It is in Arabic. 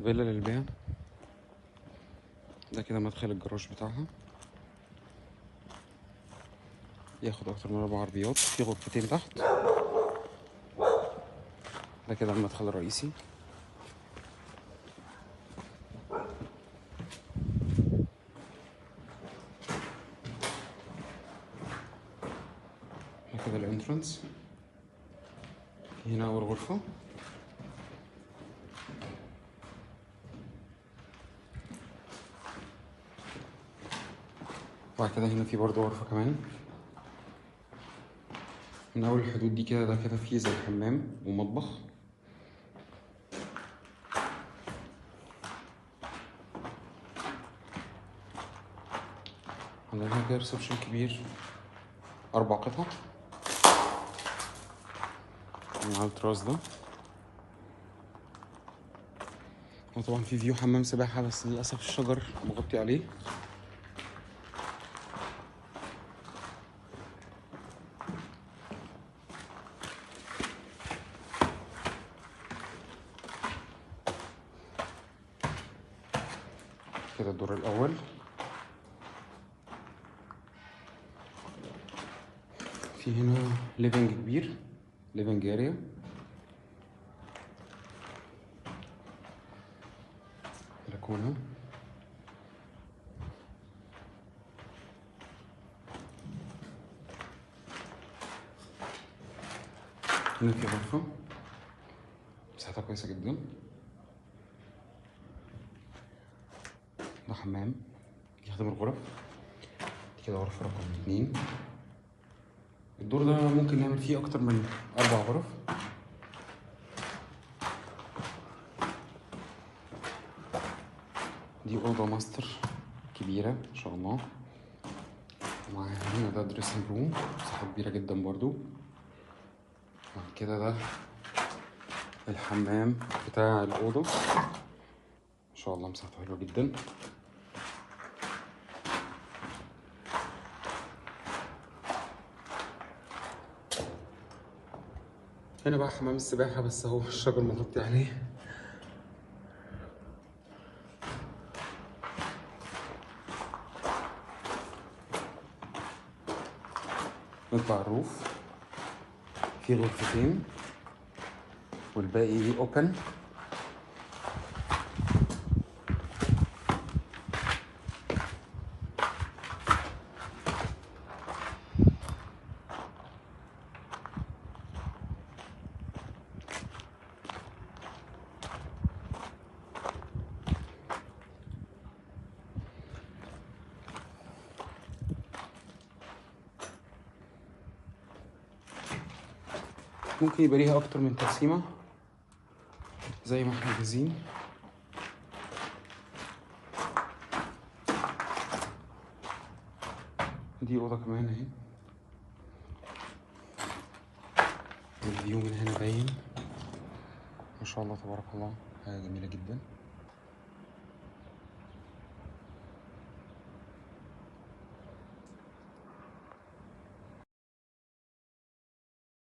فيلا للبيع. ده كده مدخل الجراج بتاعها، ياخد اكتر من 4 عربيات، في غرفتين تحت. ده كده المدخل الرئيسي. ده كده الانترنس. هنا اول غرفة. وبعد كده هنا في برضه غرفة كمان. من اول الحدود دي كده، ده كده فيه زي حمام ومطبخ. عندنا كده ريسبشن كبير، 4 قطع مع التراس ده. وطبعا في فيو حمام سباحة، بس للأسف الشجر مغطي عليه. كده الدور الأول. في هنا ليفنج كبير، ليفنج اريا. بلكونة. هنا في غرفة مساحتها كويسة جدا. ده حمام يخدم الغرف. دي كده غرفة رقم 2. الدور ده ممكن نعمل فيه أكتر من 4 غرف. دي أوضة ماستر كبيرة ما شاء الله. ومعاها هنا ده دريسنج روم، مساحة كبيرة جدا برضو. بعد كده ده الحمام بتاع الأوضة، ما شاء الله مساحته حلوة جدا. هنا بقى حمام السباحة، بس اهو الشجر مغطي عليه. نطلع الروف، في غرفتين والباقي اوبن. ممكن يبقى ليها اكتر من تقسيمة زي ما احنا عايزين. دي اوضة كمان اهي، الفيو من هنا باين ما شاء الله تبارك الله، حاجة جميلة جدا.